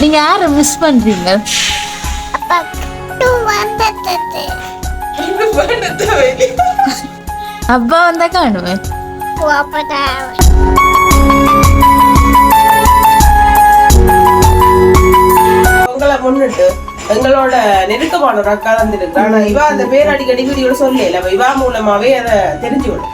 நீங்க யாரை மிஸ் பண்றீங்க? அப்பா வந்தா காணுவேன். உங்களை முன்னிட்டு எங்களோட நெருக்கமான ஒரு அக்கா வந்திருக்கு. ஆனா இவா அந்த பேர் அடிக்கடி வீடியோட சொல்லல, இவா மூலமாவே அதை தெரிஞ்சு விடும்.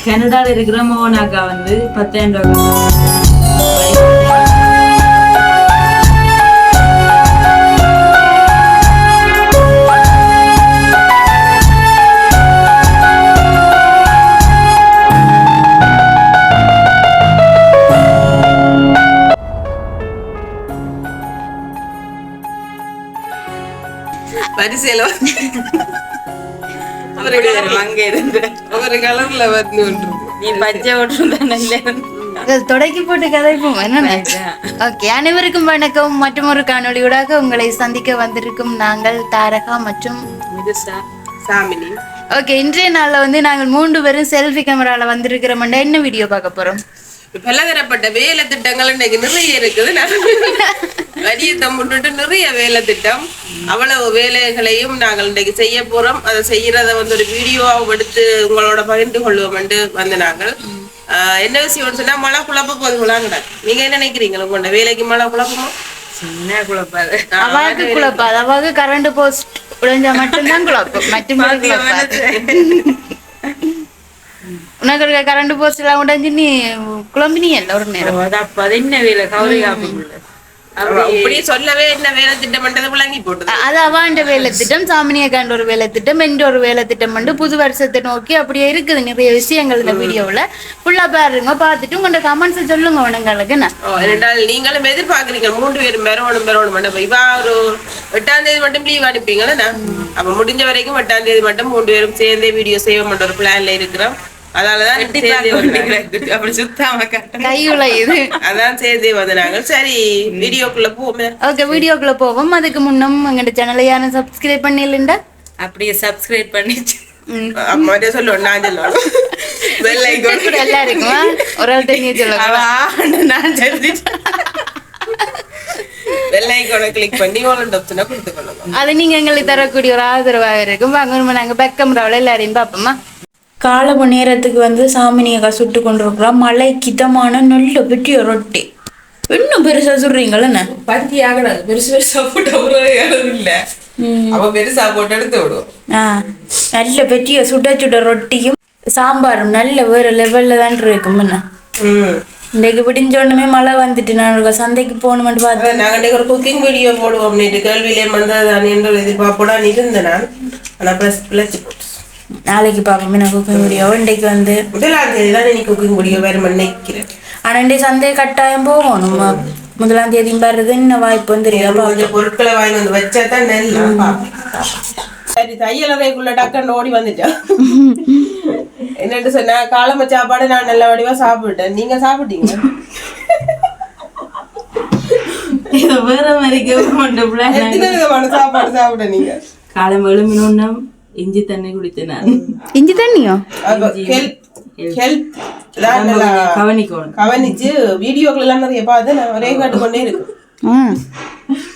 கனடால இருக்கிற மோனாக்கா வந்து 10,000 ரூபாய். பரிசேல ஒரு கலர்ல வந்து நீ பச்சை தொடக்கி போட்டு கதைப்போம். ஓகே, அனைவருக்கும் வணக்கம். மற்றும் ஒரு காணொளியூடாக உங்களை சந்திக்க வந்திருக்கும் நாங்கள் தாரகா மற்றும் சாமினி. ஓகே, இன்றைய நாள்ல வந்து நாங்கள் 3 பேரும் செல்ஃபி கேமரால வந்திருக்கிறோம். என்ன வீடியோ பார்க்க போறோம்? பலதரப்பட்ட வேலை திட்டங்கள் இன்னைக்கு நிறைய இருக்குது. வரியை முன்னிட்டு நிறைய வேலை திட்டம், அவ்வளவு வேலைகளையும் நாங்கள் இன்னைக்கு செய்ய போறோம். அதை செய்யறத வந்து ஒரு வீடியோவாக எடுத்து உங்களோட பகிர்ந்து கொள்வோம் என்று வந்து நாங்கள் என்ன விஷயம் சொன்னா மழை குழப்ப போதுங்களாங்கடா. நீங்க என்ன நினைக்கிறீங்க? உங்களோட வேலைக்கு மழை குழப்பமா? சின்ன குழப்பாது, அவாக்கு குழப்பாது. அவாக்கு கரண்ட் போஸ்ட் உடைஞ்சா மட்டும்தான் குழப்பம். உனக்கு கரண்ட் போஸ்ட் எல்லாம் உடைஞ்சு நீ குழம்பினி இல்ல ஒரு நேரம். என்ன வேலை கவலை காப்பிள்ள அப்படியே சொல்லவே என்ன வேலை திட்டம் விளங்கி போட்டு அது அவாண்ட வேலை திட்டம், சாமினியக்காண்ட ஒரு வேலை திட்டம், என்ற ஒரு வேலை திட்டம் வந்து புது வருஷத்தை நோக்கி அப்படியே இருக்குது நிறைய விஷயங்கள் இந்த வீடியோவில் ஃபுல்லா பாருங்க. பார்த்துட்டு உங்களோட கமெண்ட்ஸ் சொல்லுங்க. உனங்களுக்கு என்ன நீங்களும் எதிர்பார்க்குறீங்க 3 பேரும் பெறணும். இவா ஒரு 8ஆம் தேதி மட்டும் லீவ் அனுப்பிங்களா? அப்ப முடிஞ்ச வரைக்கும் 8ஆம் தேதி மட்டும் 3 பேரும் சேர்ந்தே வீடியோ சேவ் பண்ற ஒரு பிளான்ல இருக்கிறோம். அதான் சேர்ந்தே வந்து நாங்கள் சரி வீடியோக்குள்ள போவோம். ஓகே, வீடியோக்குள்ள போவோம். அதுக்கு முன்னும் எங்க சேனலை யாரும் சப்ஸ்கிரைப் பண்ணிடலண்டா அப்படியே சப்ஸ்கிரைப் பண்ணிச்சு சொல்லுவோம். நான் சொல்லுவேன் எல்லாம் இருக்குமா? ஒரு ஆள் நீ சொல்லுங்க. நான் கிளிக் பண்ணி கொடுத்துக்கணும். அது நீங்க எங்களுக்கு தரக்கூடிய ஒரு ஆதரவாக இருக்கும். வாங்க நாங்க பேக் கேமராவில் எல்லாரையும் பார்ப்போமா. காலம நேரத்துக்கு வந்து சாமினியக்கா சுட்டு கொண்டிருக்கிறோம். மழை கிதமான நல்ல பெட்டிய ரொட்டி. இன்னும் பெருசா சுடுறீங்களா? பத்தி ஆகணும். பெருசா போட்டு இல்ல, அவ பெருசா போட்டு எடுத்து விடுவோம். நல்ல பெட்டிய சுட ரொட்டியும் சாம்பாரும் நல்ல வேற லெவல்ல தான் இருக்கும். இன்னைக்கு பிடிஞ்சோடனே மழை வந்துட்டு நான் சந்தைக்கு போகணும்னு பார்த்தேன். நாங்க ஒரு குக்கிங் வீடியோ போடுவோம். கேள்வியிலே வந்ததான் என்று எதிர்பார்ப்போடான்னு இருந்தேன் நான். ஆனா நாளைக்கு பார்ப்போம். நான் குக்கிங் வீடியோ இன்றைக்கு வந்து 1ஆம் தேதி தான் நீ குக்கிங் வீடியோ வேற நினைக்கிறேன். ஆனா இன்றைக்கு சந்தை கட்டாயம் போகணும். 1ஆம் தேதி வருது. இன்னும் வாய்ப்பு வந்து பொருட்களை வாங்கி வந்து வச்சா தான் நல்லா. சரி, தையலறைக்குள்ள டக்குன்னு ஓடி வந்துட்டேன். என்னட்டு சொன்னா காலம சாப்பாடு நான் நல்ல வடிவா சாப்பிட்டேன். நீங்க சாப்பிட்டீங்க? வேற மாதிரி எத்தனை விதமான சாப்பாடு சாப்பிட நீங்க? காலம் எழுமினோன்னா இஞ்சி தண்ணி குடித்தேன். இஞ்சி தண்ணியோ? கவனிச்சு வீடியோக்கள் எல்லாம் நிறைய பார்த்து நான் ஒரே காட்டுக்கொண்டே இருக்கு.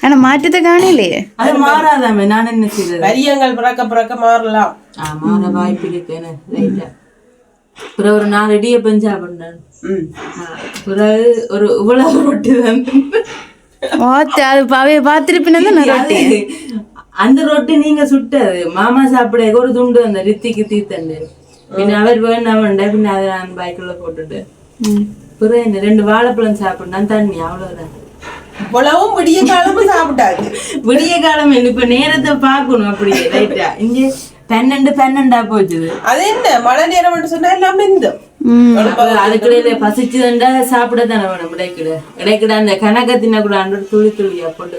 ஆனா மாற்றத்தை காணலையே. அது மாறாதாமே. நான் என்ன செய்யறது? வரியங்கள் பிறக்க மாறலாம். மாற வாய்ப்பு இருக்கு. பிறகு ஒரு 4 இடியப்பம் சாப்பிடுறேன். பிறகு ஒரு இவ்வளவு ரொட்டி தான் பார்த்திருப்பேன். அந்த ரொட்டி நீங்க சுட்டது மாமா சாப்பிட ஒரு துண்டு அந்த ரித்திக்கு தீத்தண்டு. பின்ன அவர் வேண்டாம். பின்ன அதை நான் பைக்குள்ள போட்டுட்டு பிறகு 2 வாழைப்பழம் சாப்பிடணும். தண்ணி அவ்வளவுதான். இவ்வளவும் விடிய காலமும் சாப்பிட்டாது. விடிய காலம் இப்ப நேரத்தை பாக்கணும். அப்படியே ரைட்டா இங்க 12 போச்சுது. அது என்ன மழை நேரம் மட்டும் சொன்னா எல்லாமே அதுக்கிடையில பசிச்சுதண்டா சாப்பிட தானே வேணும். இடைக்கிட அந்த கணக்கத்தின கூட அன்று துளி துளியா போட்டு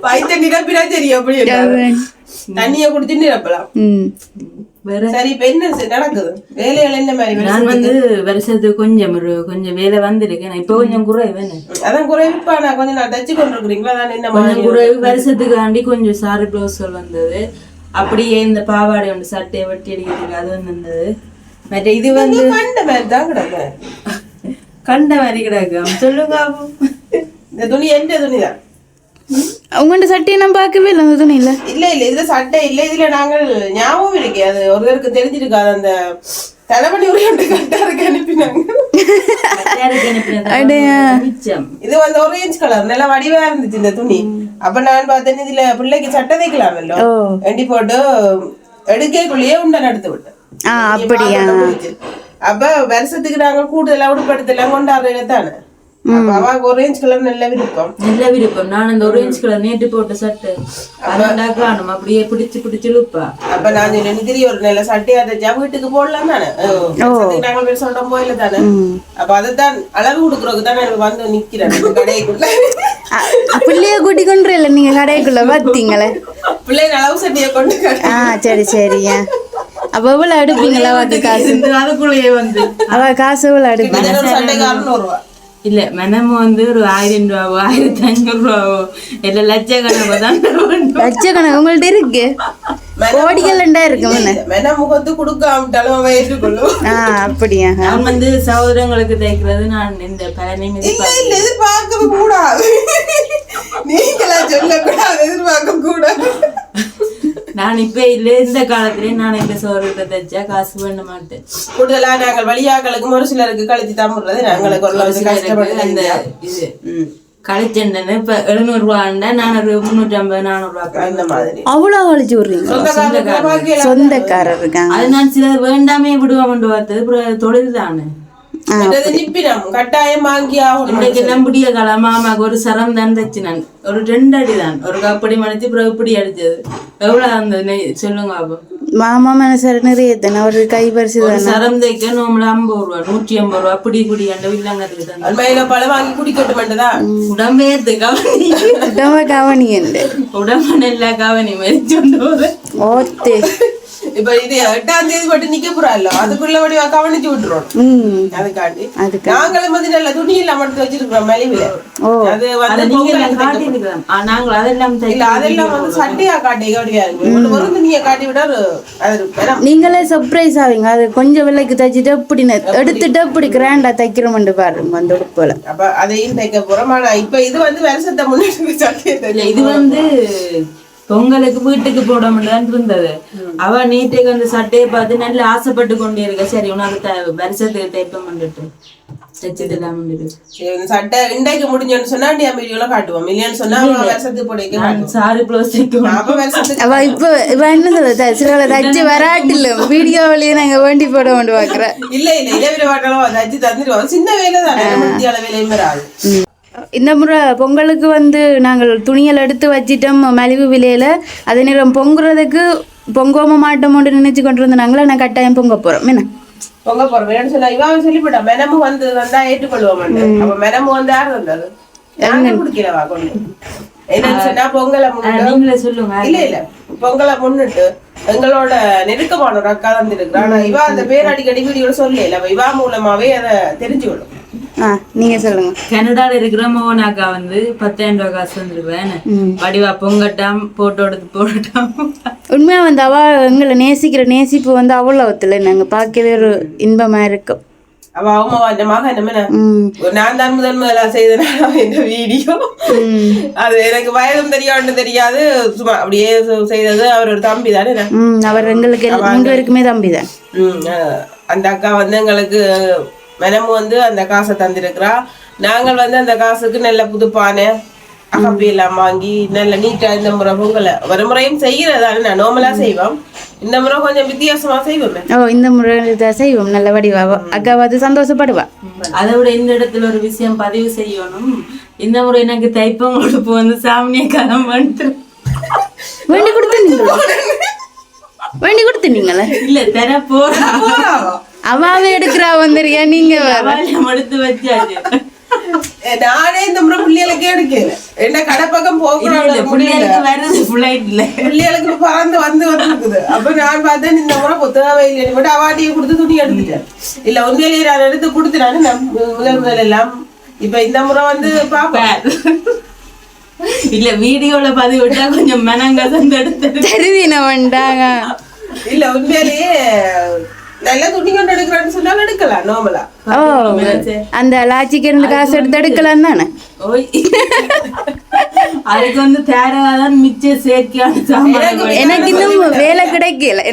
வயிற்ற நிரப்பினா சரி. அப்படி தண்ணிய குடிச்சு நிரப்பலாம். சரி இப்ப என்ன நடக்குது வேலைகள் என்ன மாதிரி நான் வந்து வருஷத்துக்கு கொஞ்சம் வேலை வந்திருக்கேன் இப்ப கொஞ்சம் குறைவு அதான் குறைவுப்பா நான் கொஞ்சம் நான் தச்சு கொண்டு இருக்கிறீங்களா அதான் என்ன கொஞ்சம் குறைவு வருஷத்துக்காண்டி கொஞ்சம் சாரி பிளவுஸ்கள் வந்தது அப்படியே இந்த பாவாடை ஒன்று சட்டையை வெட்டி அடிக்கிறதுக்கு அது வந்தது மற்ற இது வந்து கண்ட மாதிரி தான் கிடக்கு கண்ட மாதிரி கிடக்கு சொல்லுங்க இந்த துணி எந்த துணிதான் உங்கள்ட்ட சட்டையை நான் பார்க்கவே இல்லை அந்த துணி இல்ல இல்ல இதுல சட்டை இல்ல இதுல நாங்கள் ஞாபகம் இருக்கே அது ஒருவருக்கு தெரிஞ்சிருக்காது அந்த தலைவணி உரை கட்டாருக்கு அனுப்பினாங்க இது வந்து ஆரஞ்சு கலர் நல்ல வடிவா இருந்துச்சு இந்த துணி அப்ப நான் பார்த்தேன் இதுல பிள்ளைக்கு சட்டை தைக்கலாமல்லோ எண்டி போட்டு எடுக்கைக்குள்ளேயே உண்டை எடுத்து விட்டேன் அப்படியா அப்ப வருஷத்துக்கு நாங்க கூடுதலா உடுப்படுத்தலாம் கொண்டாடுறேன் தானே ஆரஞ்சு கலர் நல்ல விருப்பம் நான் அந்த ஆரஞ்சு கலர் நேற்று போட்ட சட்டை காணும் அப்படியே பிடிச்சு இழுப்பா அப்ப நான் நிதிரி ஒரு நல்ல சட்டையா தைச்சா வீட்டுக்கு போடலாம் தானே நாங்க பேர் சொல்றோம் போயில தானே அப்ப அதைத்தான் அளவு கொடுக்குறதுக்கு தானே வந்து நிக்கிறேன் கடைக்குள்ள பிள்ளைய கூட்டி கொண்டு இல்ல நீங்க கடைக்குள்ள பாத்தீங்களே பிள்ளைங்க அளவு சட்டையை கொண்டு சரி சரியா அப்ப எவ்வளவு எடுப்பீங்களா காசு அதுக்குள்ளேயே வந்து அவ காசு எவ்வளவு எடுப்பீங்க சட்டைக்காரன்னு வருவா இல்ல மனமு வந்து ஒரு 1000 ரூபாவோ 1500 ரூபாவோ இல்ல லட்சக்கணக்கு தான் லட்சக்கணக்கு உங்கள்ட்ட இருக்கு கோடிகள் இருக்கு முகத்து கொடுக்காமட்டாலும் அவன் ஏற்றுக்கொள்ளும் அப்படியா நான் வந்து சகோதரங்களுக்கு தைக்கிறது நான் இந்த பயணம் எதிர்பார்க்க கூடாது நீங்களா சொல்லக்கூடாது எதிர்பார்க்க கூடாது நான் இப்ப இல்ல இந்த காலத்திலே நான் இந்த சோறுகிட்ட தைச்சா காசு பண்ண மாட்டேன் கூடுதலா நாங்கள் வழியாக்களுக்கும் ஒரு சிலருக்கு கழிச்சு தாமுறது நாங்களுக்கு ஒரு கஷ்டப்பட்டு அந்த இது கழிச்சேன் இப்ப 700 ரூபாண்டா நான் ஒரு 350 400 ரூபாய் அந்த மாதிரி அவ்வளவு கழிச்சு விடுறீங்க சொந்தக்காரர் இருக்காங்க அது நான் சில வேண்டாமே விடுவோம் பார்த்தது தொழில் தானே கட்டாயம் வாங்கி இன்னைக்கு நம்பிய காலம் மாமாக்கு ஒரு சரம் தான் தச்சு நான் ஒரு 2 அடி தான் ஒரு கப்படி மடிச்சு அப்புறம் இப்படி அடிச்சது எவ்வளவு அந்த சொல்லுங்க பாபு மாமா மனசார நிறைய தானே ஒரு கை பரிசு சரம் தைக்க நோம்பல 50 ரூபா 150 ரூபா அப்படி இப்படி அந்த வில்லங்கத்துக்கு தான் பழம் வாங்கி குடிக்கட்டு மாட்டேதான் உடம்பேத்து கவனி கவனி உடம்பு நல்லா கவனி மறிச்சோண்டு போது ஓத்தே இப்ப இது 8ஆம் தேதி மட்டும் நிக்க போறாள் அதுக்குள்ள வடி கவனிச்சு விட்டுறோம் அதுக்காண்டி நாங்களும் வந்து நல்ல துணி எல்லாம் மட்டும் வச்சிருக்கிறோம் மலிவுல அது வந்து நாங்கள் அதெல்லாம் அதெல்லாம் வந்து சட்டையா காட்டி ஒரு துணியை காட்டி விட நீங்களே சர்ப்ரைஸ் ஆவீங்க அது கொஞ்சம் விலைக்கு தைச்சிட்டு அப்படி எடுத்துட்டு அப்படி கிராண்டா தைக்கிறோம் பாருங்க அந்த உடுப்புல அப்ப அதையும் தைக்க போறோம் ஆனா இப்ப இது வந்து வருஷத்தை முன்னாடி சட்டை இது வந்து பொங்கலுக்கு வீட்டுக்கு போட முடியலன்னு இருந்தது அவ நீட்டுக்கு அந்த சட்டையை பார்த்து நல்ல ஆசைப்பட்டு கொண்டே இருக்க சரி உனக்கு வருஷத்துக்கு தைப்பம் பண்ணிட்டு சட்டை இன்றைக்கு முடிஞ்சோன்னு சொன்னா வீடியோல காட்டுவோம் இல்லையான்னு சொன்னா வருஷத்துக்கு போட சாரி பிளவுஸ் அவ இப்ப இவ என்ன சொல்ல சில தச்சு வராட்டில்ல வீடியோவிலேயே நாங்க வேண்டி போட வேண்டி பாக்குறேன் இல்ல இளவில வாட்டாலும் தச்சு தந்துருவோம் சின்ன வேலை தானே வேலையும் வராது இந்த முறை பொங்கலுக்கு வந்து நாங்கள் துணியல் எடுத்து வச்சிட்டோம் மலிவு விலையில அதே நேரம் பொங்குறதுக்கு பொங்கோம மாட்டோம்னு நினைச்சு கொண்டு வந்து நாங்களே நான் கட்டாயம் பொங்க போறோம் என்ன பொங்க போறோம் ஏன்னு சொன்னா இவன் சொல்லிவிட்டா மெனமு வந்து வந்தா ஏற்றுக்கொள்வோம் அப்ப மெனமு வந்து யாரு வந்தாரு குடிக்கிறவா கொண்டு என்னன்னு சொன்னா பொங்கலை முன்னிட்டு சொல்லுங்க இல்ல பொங்கலை முன்னிட்டு எங்களோட நெருக்கமான ஒரு அக்கா வந்துருக்கு ஆனா இவா அந்த பேர் அடிக்கடி வீடியோல சொல்லல இவா மூலமாவே அதை தெரிஞ்சுக்கணும் நீங்க சொல்லுங்க கனடால இருக்கிற மோகனாக்கா வந்து 10,000 ரூபாய் காசு வந்துருவேன் வடிவா பொங்கட்டாம் போட்டோ எடுத்து போடட்டாம் உண்மையா வந்து அவ எங்களை நேசிக்கிற நேசிப்பு வந்து அவ்வளவுத்துல நாங்க பார்க்கவே ஒரு இன்பமா இருக்கும் அவ அவமானமாக என்ன நான் தான் முதலா செய்தனால இந்த வீடியோ அது எனக்கு வயதும் தெரியாது தெரியாது சும்மா அப்படியே செய்தது அவர் ஒரு தம்பி தானே அவர் எங்களுக்கு 3 பேருக்குமே தம்பி தான் அந்த அக்கா வந்து எங்களுக்கு மெனமு வந்து அந்த காசை தந்திருக்கிறா நாங்கள் வந்து அந்த காசுக்கு நல்ல புதுப்பான அகப்பி எல்லாம் வாங்கி நல்ல நீட்டா இந்த முறை பொங்கலை ஒரு முறையும் செய்யறதான நான் நார்மலா செய்வோம் இந்த முறை கொஞ்சம் வித்தியாசமா செய்வோம் இந்த முறை செய்வோம் நல்ல வடிவா அக்காவது சந்தோஷப்படுவா அதை விட இந்த இடத்துல ஒரு விஷயம் பதிவு செய்யணும் இந்த முறை எனக்கு தைப்பம் கொடுப்பு வந்து சாமியை கலம் பண்ணிட்டு வேண்டி கொடுத்துனீங்களா இல்ல தர போறா அவாவே எடுக்கிறா வந்துறியா நீங்க எடுத்து வச்சாச்சு நானே இந்த முறை பிள்ளைகளுக்கே எடுக்கல என்ன கடை பக்கம் போகணும் முடியல வருது பிள்ளைட்ல பிள்ளைகளுக்கு பறந்து வந்துருக்குது. அப்ப நான் பார்த்தேன் இந்த முறை புத்தகவை இல்லை மட்டும் அவாட்டியை கொடுத்து துணி எடுத்துட்டேன். இல்ல உண்மையிலேயே நான் எடுத்து கொடுத்துட்டானு முதல் எல்லாம். இப்ப இந்த முறை வந்து பாப்பேன். இல்ல வீடியோல பதிவு விட்டா கொஞ்சம் மனங்க வந்தாங்க. இல்ல உண்மையிலேயே நல்லா துணி கொண்டு எடுக்கிறேன்னு சொன்னாலும் எடுக்கலாம் நார்மலா. ஓ அந்த லாட்சிக்கு இருந்து காசு எடுத்து எடுக்கலாம் தானே. அதுக்கு வந்து தேடாதான் மிச்சம் செயற்கையான சாமான். எனக்கு இன்னும் வேலை கிடைக்கல.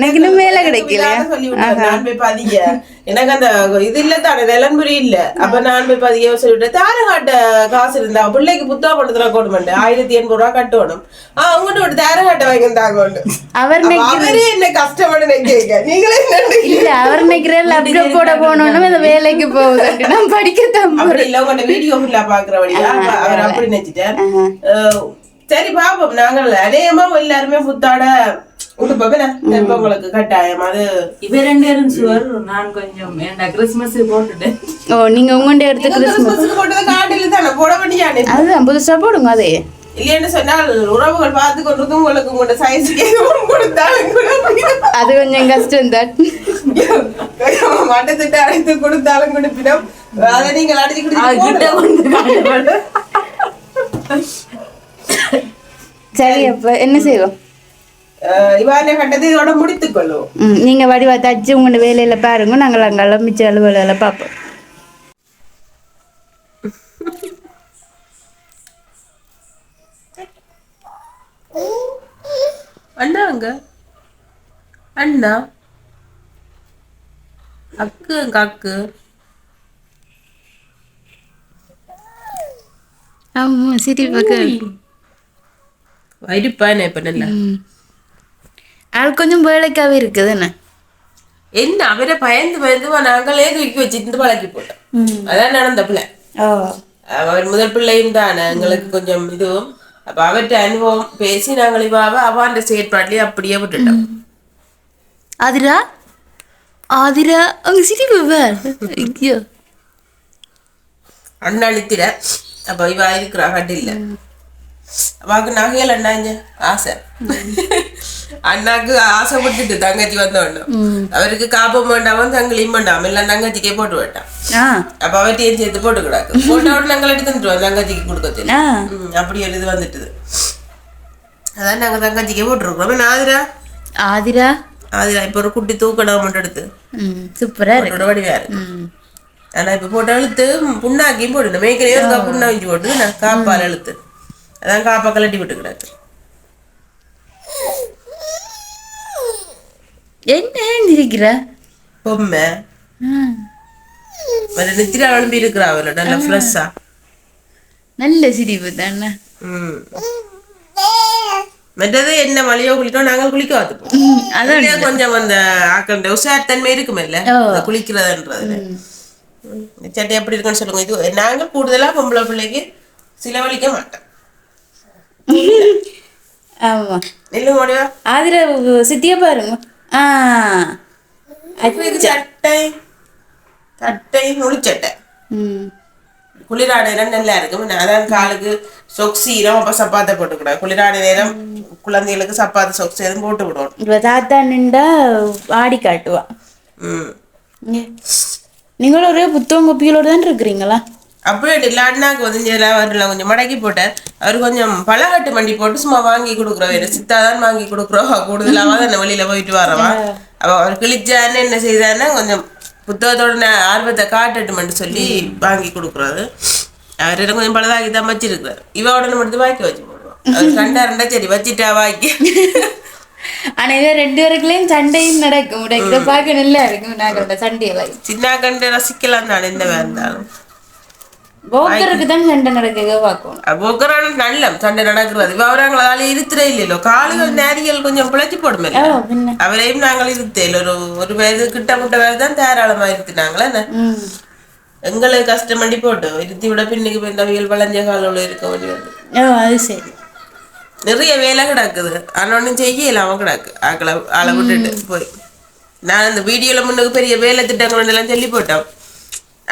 சொல்லி விட்டேன் நான் போய் பதிய. எனக்கு அந்த இது இல்ல தானே நிலம்புரி இல்ல. அப்ப நான் போய் பதிய சொல்லிவிட்டேன். தாரகாட்ட காசு இருந்தா பிள்ளைக்கு புத்தகம் படுத்துற கோடுமெண்ட் 1800 ரூபா கட்டணும். அவங்ககிட்ட ஒரு தாரகாட்டை வாங்கிட்டாங்க. அவரே என்ன கஷ்டப்பட்டு நினைக்க நீங்களே இல்ல அவர் நினைக்கிறேன் லேப்டாப் போட போனோம்னா இந்த வேலைக்கு போகுது நான் படிக்கத்தான் அப்படி இல்ல. உங்க வீடியோ ஃபுல்லா பாக்குறபடியா அவர் அப்படி நினைச்சிட்டேன். சரி பாப்போம். நாங்கள் அநேகமா எல்லாருமே புத்தாட உங்களுக்கு கட்டாயம். அது இவ 2 பேரும் சுவர். நான் கொஞ்சம் கிறிஸ்துமஸ் போட்டுட்டேன். ஓ நீங்க உங்கண்ட எடுத்து கிறிஸ்துமஸ் போட்டது காட்டில தானே போட வேண்டியானே. அதுதான் புதுசா போடுங்க. அதே இல்லைன்னு சொன்னால் உறவுகள் பார்த்து கொண்டு உங்களுக்கு உங்களோட சைஸுக்கு எதுவும் கொடுத்தாலும் அது கொஞ்சம் கஷ்டம் தான். மட்டத்திட்ட அடைத்து கொடுத்தாலும் கொடுப்பினோம். அதை நீங்கள் அடிச்சு சரி. அப்ப என்ன செய்வோம்? இவான கட்டத்தை இதோட முடித்துக் கொள்ளுவோம். நீங்க வடிவா தச்சு உங்களோட வேலையில பாருங்க. நாங்கள் அங்கெல்லாம் மிச்ச அலுவலில் பார்ப்போம். அண்ணாங்க அண்ணா அக்கு அக்கு ஆமா சரி பக்க வயிறுப்பானே இப்ப நல்லா ஆள் கொஞ்சம் வேலைக்காவே இருக்குது. என்ன அவரை பயந்து நாங்களே தூக்கி வச்சுட்டு பழக்கி போட்டோம். அதான் நடந்த பிள்ளை. அவர் முதல் பிள்ளையும் தானே எங்களுக்கு கொஞ்சம் இதுவும். அப்ப அவர்கிட்ட அனுபவம் பேசி நாங்கள் இவாவ அவாண்ட செயற்பாட்டிலேயே அப்படியே விட்டுட்டோம். ஆதிரா அங்க சிரிப்பு அண்ணா நித்திர. அப்ப இவா இருக்கிறா கட்டில அவாக்கு நகையில் அண்ணாங்க ஆசை. அண்ணாக்கு ஆசைப்பட்டுட்டு தங்கச்சி வந்தோன்னு அவருக்கு காப்பம் வேண்டாம தங்களையும் வேண்டாம் எல்லாம் தங்கச்சிக்கே போட்டு விட்டான். அப்ப அவர்கிட்டையும் சேர்த்து போட்டுக்கூடாது. போட்டோட நாங்கள் எடுத்துட்டுவோம் தங்கச்சிக்கு கொடுக்க. அப்படி ஒரு இது வந்துட்டுது. அதான் நாங்க தங்கச்சிக்கே போட்டுருக்கோம். ஆதிரா இப்ப ஒரு குட்டி தூக்கணம் மட்டும் எடுத்து சூப்பரா வடிவாரு. ஆனா இப்ப போட்ட எழுத்து புண்ணாக்கியும் போட்டு மேய்க்கிறே இருக்கா புண்ணா வச்சு போட்டு நான் காப்பால் எழுத்து அதான் காப்பா கலட்டி விட்டு கிடக்கு. என்ன இருக்கிற பொம்மை நித்திரா எழும்பி இருக்கிறா அவள நல்ல ஃப்ரெஷ்ஷா நல்ல சிரிப்பு தானே. மற்றது என்ன மழையோ குளிக்கோ நாங்கள் குளிக்க பார்த்துப்போம். கொஞ்சம் அந்த ஆக்கண்ட உஷார்த்தன்மை இருக்குமில்ல குளிக்கிறதுன்றது. சட்டை எப்படி இருக்குன்னு சொல்லுங்க. இது நாங்கள் கூடுதலா பொம்பளை பிள்ளைக்கு செலவழிக்க மாட்டோம். ஆமா இல்ல முடிவா ஆதிர சித்திய பாருங்க. சட்டை சட்டை முழிச்சட்டை குளிராட நேரம் நல்லா இருக்கும். அதான் காலுக்கு சொக்ஸீரம் அப்ப சப்பாத்தை போட்டுக்கூடாது. குளிராட நேரம் குழந்தைகளுக்கு சப்பாத்து சொக்ஸ் எதுவும் போட்டு விடுவோம். இப்ப தாத்தா நின்றா ஆடி காட்டுவா. நீங்களும் ஒரே புத்தகம் கொப்பிகளோட தான் இருக்கிறீங்களா? அப்படியே இல்லை. அண்ணாக்கு வந்து கொஞ்சம் மடக்கி போட்டார். அவர் கொஞ்சம் பழகட்டு மண்டி போட்டு சும்மா வாங்கி கொடுக்குறோம். சித்தாதான் வாங்கி கொடுக்குறோம். கூடுதலாக தான் வெளியில போயிட்டு வரவா. அவ அவர் கிழிச்சான்னு என்ன செய்தான்னா கொஞ்சம் புத்தகத்தோட ஆர்வத்தை காட்டட்டுமென்று சொல்லி வாங்கி கொடுக்குறது. அவர் கொஞ்சம் பழதாகி தான் வச்சிருக்கிறார். இவ மட்டும் வாக்கி வச்சு போடுவோம். அவர் கண்டாருண்டா சரி வச்சுட்டா வாக்கி. ஆனா இவ 2 பேருக்குள்ளயும் சண்டையும் நடக்கும். இதை பார்க்க நல்லா இருக்கும். நாங்களோட சண்டையெல்லாம் சின்ன கண்டு ரசிக்கலாம் தானே எந்த வேண்டாலும். போக்கருக்கு தான் சண்டை நடக்க பார்க்கும். போக்கரான நல்ல சண்டை நடக்கிறது. அவராங்களால இருத்துறே இல்லையோ காலுகள் நேரிகள் கொஞ்சம் பிழைச்சி போடுமே. அவரையும் நாங்கள் இருத்தேன் ஒரு வயது கிட்ட முட்ட வயது தான் தாராளமா இருத்தினாங்களே. எங்களுக்கு கஷ்டம் பண்ணி போட்டு இருத்தி விட பின்னுக்கு போய் தவியல் வளைஞ்ச கால இருக்க வேண்டியது. அது சரி நிறைய வேலை கிடக்குது. ஆனா ஒன்னும் செய்யலாம் கிடக்கு. ஆளை விட்டுட்டு போய் நான் இந்த வீடியோல முன்னுக்கு பெரிய வேலை திட்டங்கள் எல்லாம் சொல்லி போட்டோம்.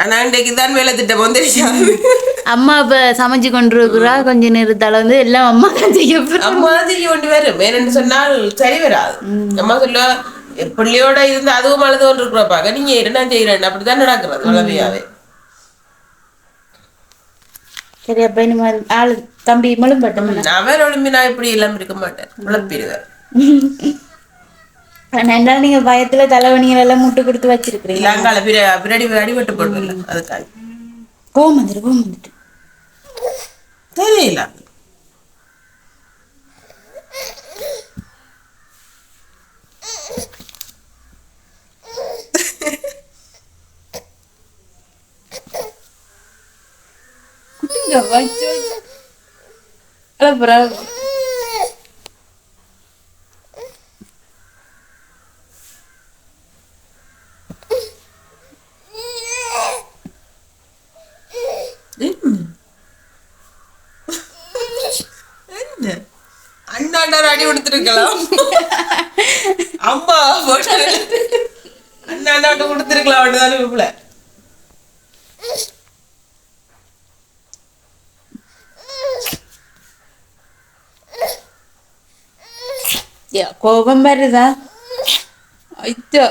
ஆனா இன்றைக்கு தான் வேலை திட்டம் வந்துருச்சு. அம்மா இப்ப சமைச்சு கொண்டு இருக்கிறா, கொஞ்ச நேரத்தால வந்து எல்லாம் அம்மா தான் செய்ய போறா. அம்மா செய்ய வேண்டி வரும். வேணும்னு சொன்னால் சரி வராது. அம்மா சொல்ல பிள்ளையோட இருந்து அதுவும் அழுது கொண்டு இருக்கிறப்பாக்க நீங்க என்ன செய்யறேன் அப்படித்தான் நடக்கிறது வளமையாவே. சரி, அப்ப இனிமே ஆளு தம்பி முழும்பட்டும். அவர் ஒழும்பி நான் இப்படி எல்லாம் இருக்க மாட்டேன், குழப்பிடுவேன். என்ன நீங்க பயத்துல தலைவணிகள் எல்லாம் முட்டு கொடுத்து வச்சிருக்கீங்க. அங்கால பின்னாடி அடிபட்டு போடுவில்ல, அதுக்காக கோவம் வந்துட்டு தெரியல. அண்ணாண்டார் அடி கொடுத்துருக்கலாம். அம்மா அண்ணாண்டாட்டு கொடுத்துருக்கலாம். அப்படிதான் இப்ப கோபம் வருதா? ஐயோ,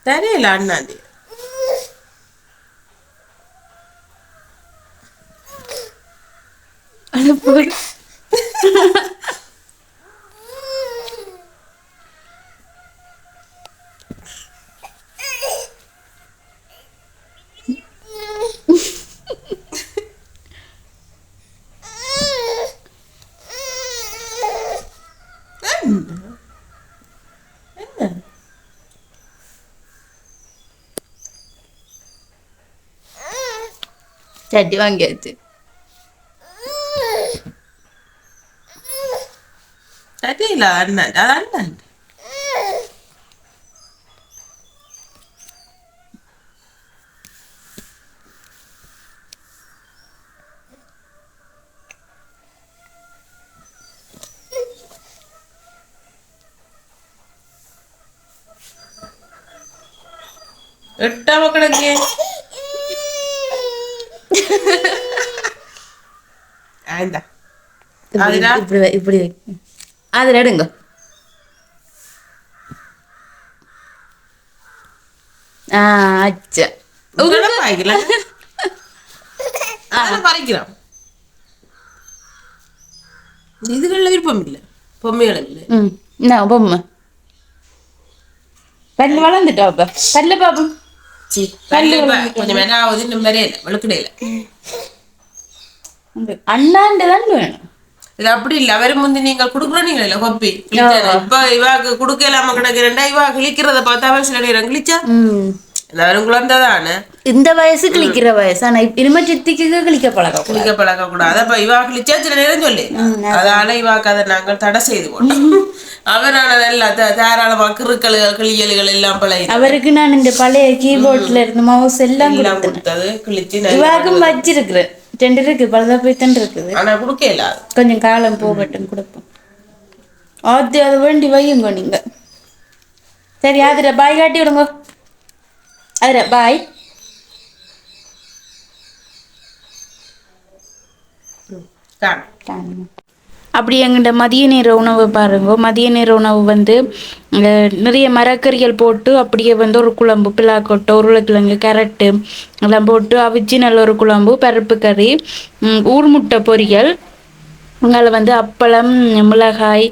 தெரியல அண்ணாண்டி. சட்டி வாங்கியாச்சு. தெரியல அண்ணாண்டி, அது அண்ணாண்டி. எட்டாம கிடக்கு. இப்படி அதுல எடுங்க. பறிக்கிறோம். இதுகள்ல விருப்பம் இல்லை, பொம்மைகள் இல்லை. பொம்மை பல்லு வளர்ந்துட்டா பல்ல பாப்போம். கொஞ்சம் மேலாவது இந்த மாதிரி இல்லை, வெளுக்கடையில அண்ணாண்டுதான் வேணும். இது அப்படி இல்ல. அவரு முந்தி நீங்கள் குடுக்குறீங்களா இல்ல கொப்பி இப்ப இவாக்கு குடுக்க இல்லாம கிடக்குறா. இவா கிழிக்கிறத பார்த்தா அவன் சில நேரம் கிழிச்சா அவரும் குழந்தைதானே. இந்த வயசு கிழிக்கிற வயசு. ஆனா இனிமே சித்திக்கு கிழிக்க பழக்க கூடாது. அப்ப இவா கிழிச்சா சில நேரம் சொல்லி அதனால இவாக்கு அதை நாங்கள் தடை செய்து போட்டோம். அவரான நல்லா தாராளமா கிறுக்கல்கள் கிளியல்கள் எல்லாம் பழைய. அவருக்கு நான் இந்த பழைய கீபோர்ட்ல இருந்து மவுஸ் எல்லாம் கொடுத்தது கிழிச்சு இவாக்கும் வச்சிருக்கிறேன். 2 இருக்கு, பழுதா போய் தான் இருக்குது. ஆனா குடுக்கல, கொஞ்சம் காலம் போகட்டும் கொடுப்போம். அது வேண்டி வையுங்க நீங்க. சரி, அதுல பாய் காட்டி விடுங்க. அதுல பாய். அப்படி எங்கிட்ட மதிய நேர உணவு பாருங்க. மதிய நேர உணவு வந்து நிறைய மரக்கறிகள் போட்டு அப்படியே வந்து ஒரு குழம்பு, பிளாக்கொட்டை, உருளைக்கிழங்கு, கேரட்டு எல்லாம் போட்டு அவிச்சு நல்ல ஒரு குழம்பு, பருப்பு கறி, ஊர் முட்டை பொரியல், எங்களை வந்து அப்பளம், மிளகாய்,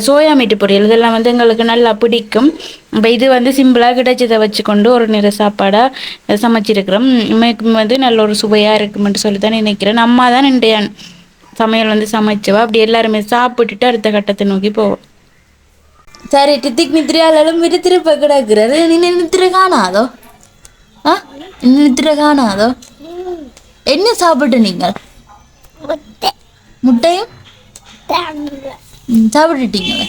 சோயா மீட்டு பொரியல் இதெல்லாம் வந்து எங்களுக்கு நல்லா பிடிக்கும். இப்போ இது வந்து சிம்பிளாக கிடைச்சதை வச்சுக்கொண்டு ஒரு நிற சாப்பாடாக சமைச்சிருக்கிறோம். வந்து நல்ல ஒரு சுவையாக இருக்குமென்று சொல்லி தான் நினைக்கிறேன். அம்மா தான் இன்றைய சமையல் வந்து சமைச்சவா. அப்படி எல்லாருமே சாப்பிட்டுட்டு அடுத்த கட்டத்தை நோக்கி போவோம். சரி, டித்திக் நித்திரையாலும் திருப்ப கிடக்குறாரு. நீ நித்திர காணாதோ? நித்திர காணாதோ? என்ன சாப்பிட்டு நீங்கள்? முட்டையும் சாப்பிட்டுட்டீங்களே?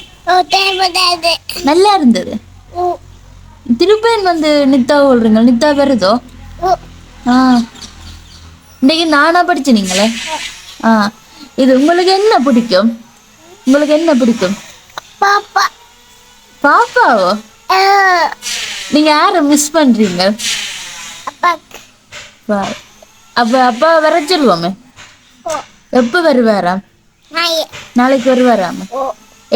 நல்லா இருந்தது. திருப்பேன் வந்து நித்தா சொல்றீங்க. நித்தா வருதோ? இன்னைக்கு நானா படிச்சு நீங்களே? இது உங்களுக்கு என்ன பிடிக்கும்? உங்களுக்கு என்ன பிடிக்கும்? பாப்பாவோ? நீங்க யார மிஸ் பண்றீங்க? அப்ப அப்பா வர சொல்லுவோமே. எப்ப வருவாரா? நாளைக்கு வருவாராம.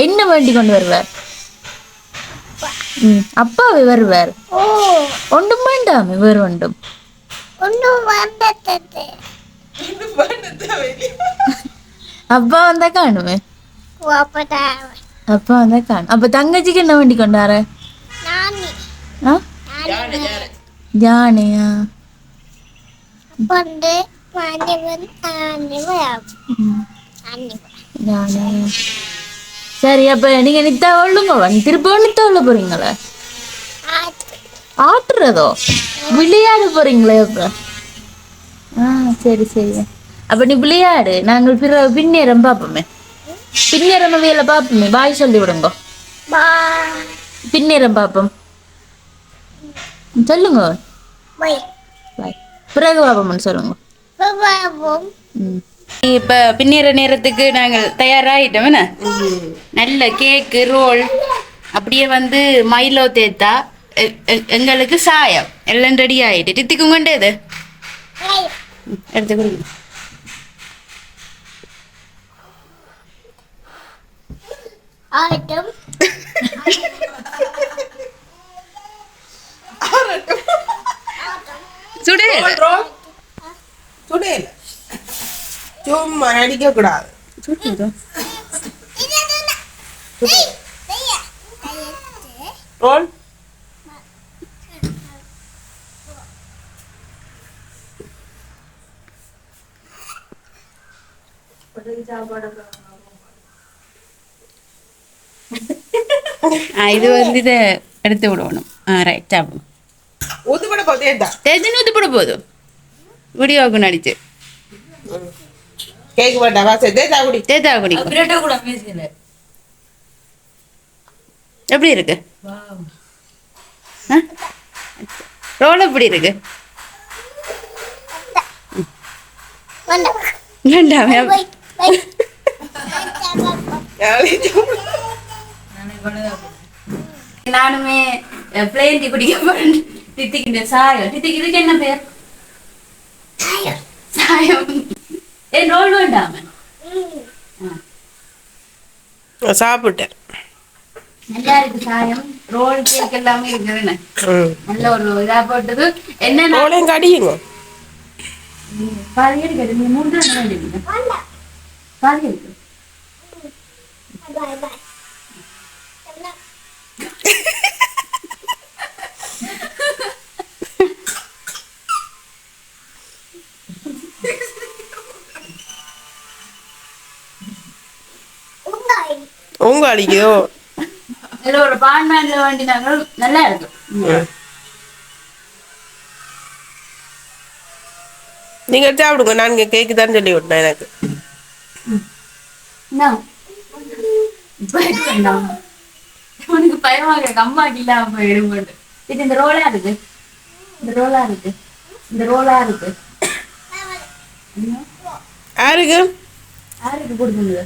என்ன வேண்டி கொண்டு வருவார்? அப்பாவே வருவார். ஒன்றும் வேண்டாமே, வேறு ஒன்றும். அப்பா வந்தா காணுமே. அப்பா வந்தா காணும். அப்ப தங்கச்சிக்கு என்ன வேண்டி கொண்டார? யானையா? சரி, அப்ப நீங்க நித்தா ஒழுங்க திருப்ப நித்தா உள்ள போறீங்களா? ஆட்டுறதோ விளையாட போறீங்களே அப்ப? சரி சரி. அப்ப நீ விளையாடு, நாங்கள் பின்னேறம் பாப்போமே. பின்னேறம் வேலை பாப்போமே. பாய் சொல்லி விடுங்க. பின்னேறம் பாப்போம். சொல்லுங்க. பாய். பிறகு பாப்போம்னு சொல்லுங்க. இப்ப பின்னேற நேரத்துக்கு நாங்கள் தயாராகிட்டோம். என்ன நல்ல கேக்கு ரோல் அப்படியே வந்து மைலோ தேத்தா எங்களுக்கு சாயம் எல்லாம் ரெடி ஆயிட்டு. தித்திக்கும் கொண்டே இது எடுத்து கொடுங்க. சுடையில சும்மா அடிக்க கூடாது. ரோல் இது வந்து இதை எடுத்து விடணும். ரைட் சாப்பிடும். ஊத்துப்பட போதேதா தேஜின்னு ஊத்துப்பட போதும். வீடியோவுக்கு நடிச்சு கேக் வேண்டாம். வாசல் தேத்தாக்குடி தேத்தாக்குடி எப்படி இருக்கு? ரோல் எப்படி இருக்கு? நானுமே பிளேன் டீ குடிக்க போறேன். தித்திக்கின்ற சாயம். தித்திக்கு இதுக்கு என்ன பேர்? சாயம். ரோல் வேண்டாம சாப்பிட்டேன். நல்லா இருக்கு சாயம். ரோல் கேக் எல்லாமே இருக்குதுன்னு நல்ல ஒரு இதா போட்டது. என்ன கடியுங்க பாதி இருக்கு. நீங்க 3 வேண்டிய பாதி இருக்கு. உங்க அடிக்குதோ இதுல ஒரு பான்மேன்ல வேண்டினாங்க. நல்லா இருக்கு. நீங்க சாப்பிடுங்க. நான் கேக்கு தான் சொல்லி விட்டேன். எனக்கு உனக்கு பயமாக அம்மா இல்லாம போயிடும். இது இந்த ரோலா இருக்கு. இந்த ரோலா இருக்கு. இந்த ரோலா இருக்கு. யாருக்கு யாருக்கு கொடுக்குங்க?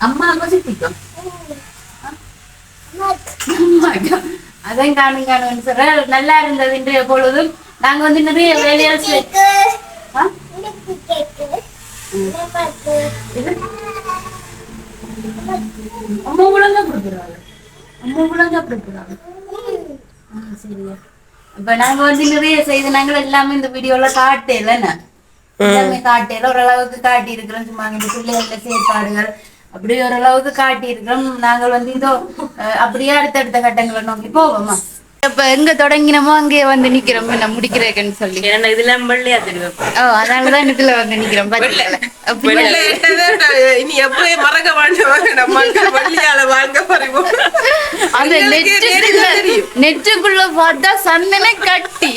அம்மா சித்திக்கும். அதான் காணும் காணுன்னு சொல்ற. நல்லா இருந்தது இன்றைய பொழுதும். நாங்க வந்து நிறைய வேலையால் அம்மா ஒழுங்கா கொடுக்குறாங்க. அம்மா ஒழுங்கா கொடுக்குறாங்க. சரியா. இப்ப நாங்க வந்து நிறைய செய்து நாங்கள் எல்லாமே இந்த வீடியோல காட்டேலன்னு எல்லாமே காட்டையில ஓரளவுக்கு காட்டி இருக்கிறோம். சும்மா இந்த பிள்ளைகள செயற்பாடுகள் அப்படி ஓரளவுக்கு காட்டி இருக்கிறோம். நாங்கள் வந்து இதோ அப்படியே அடுத்தடுத்த கட்டங்களை நோக்கி போவோமா. இப்ப எங்க தொடங்கினமோ அங்கேயே வந்து நிக்கிறோம். நான் முடிக்கிறேன்னு சொல்லி இதுல வெள்ளையா தெரியும். அதனாலதான் இதுல வந்து நிக்கிறோம். இனி எப்பவே மறக்க வாங்க வெள்ளியால வாங்க பறிவோம். அந்த நெற்றுக்குள்ள பார்த்தா சந்தன கட்டி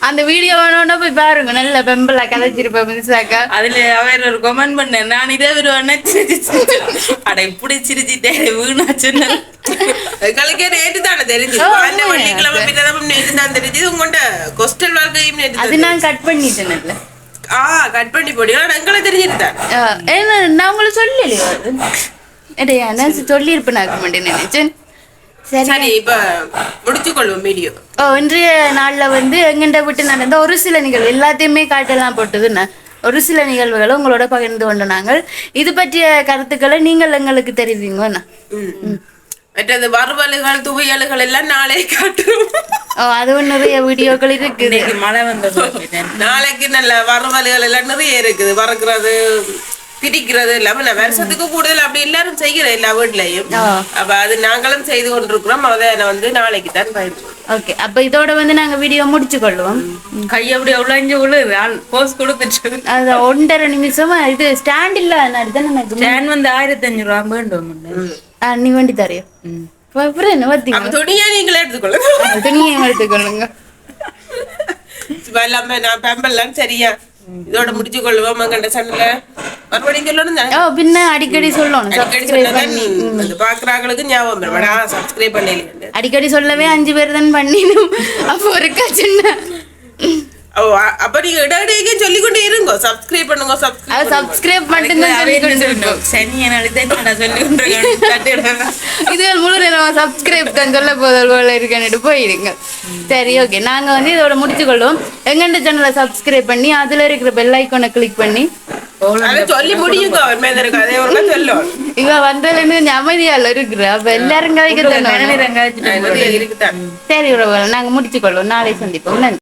அந்த வீடியோ வேணும்னா போய் பாருங்க. நல்ல பெம்பலா கதைச்சிருப்பேன் மின்சாக்கா. அதுல அவர் ஒரு கமெண்ட் பண்ணேன். நான் இதே ஒரு அட இப்படி சிரிச்சிட்டேன் வீணா சொன்ன எங்களுக்கே நேற்று தானே தெரிஞ்சு. வெள்ளிக்கிழமை நேற்று தான் தெரிஞ்சது. உங்கள்கிட்ட கொஸ்டல் வாழ்க்கையும் அது நான் கட் பண்ணிட்டேன்ல. கட் பண்ணி போடி. ஆனா எங்களை தெரிஞ்சிருந்தேன். ஏன்னா நான் உங்களுக்கு சொல்லலையோ அது. இடையா நான் சொல்லியிருப்பேன் நான் மாட்டேன் நினைச்சேன். சரி இப்ப முடிச்சு கொள்வோம் வீடியோ. இன்றைய நாள்ல வந்து எங்கிட்ட விட்டு நடந்த ஒரு சில நிகழ்வு எல்லாத்தையுமே காட்டெல்லாம் போட்டதுன்னா ஒரு சில நிகழ்வுகளை உங்களோட பகிர்ந்து கொண்ட நாங்கள் இது பற்றிய கருத்துக்களை நீங்கள் எங்களுக்கு தெரிவிங்கண்ணா. மற்றது வறுவலுகள் துவையலுகள் எல்லாம் நாளை காட்டுறோம். அதுவும் நிறைய வீடியோக்கள் இருக்குது. மழை வந்தது நாளைக்கு நல்ல வறுவலுகள் எல்லாம் நிறைய இருக்குது. வறுக்கிறது பிரிக்கிறது இல்லாம வருஷத்துக்கு கூடுதல் அப்படி எல்லாரும் செய்கிற எல்லா வீட்லயும். அப்ப அது நாங்களும் செய்து கொண்டிருக்கிறோம். அதை வந்து நாளைக்கு தான் பயன்படும். ஓகே, அப்ப இதோட வந்து நாங்க வீடியோ முடிச்சு கொள்வோம். கையை அப்படி அவ்வளோ உழுது போஸ் கொடுத்துட்டு அது 1.5 நிமிஷம். இது ஸ்டாண்ட் இல்ல ஸ்டாண்ட் வந்து 1500 ரூபா வேண்டும். நீ வண்டி தரையும் என்ன பார்த்தீங்க? துணியா நீங்களே எடுத்துக்கொள்ளுங்க. துணியை எடுத்துக்கொள்ளுங்க. எல்லாமே நான் பெம்பல்லாம் சரியா இதோட முடிச்சு கொள்ளுவோம். எங்கள்ட்ட சண்டல மறுபடியும் சொல்லணும். பின்ன அடிக்கடி சொல்லணும். பாக்குறாங்களுக்கு ஞாபகம் சப்ஸ்கிரைப் பண்ணல. அடிக்கடி சொல்லவே 5 பேர் தான் பண்ணிடும். அப்போ ஒரு சின்ன அப்ப நீங்க இடையிடையே சொல்லிக்கொண்டே இருங்க. சப்ஸ்கிரைப் பண்ணுங்க. சப்ஸ்கிரைப் மட்டும்தான் இது முழு நேரம் சப்ஸ்கிரைப் தான் சொல்ல போதல் போல இருக்குன்னு போயிடுங்க. சரி, ஓகே, நாங்க வந்து இதோட முடிச்சு கொள்வோம். எங்கண்ட சேனலை சப்ஸ்கிரைப் பண்ணி அதுல இருக்கிற பெல் ஐக்கானை கிளிக் பண்ணி சொல்லி முடியுங்க. இவ வந்ததுல இருந்து அமைதியால இருக்கிற அப்ப எல்லாரும் கதைக்கு. சரி, நாங்க முடிச்சு கொள்வோம். நாளை சந்திப்போம். நன்றி.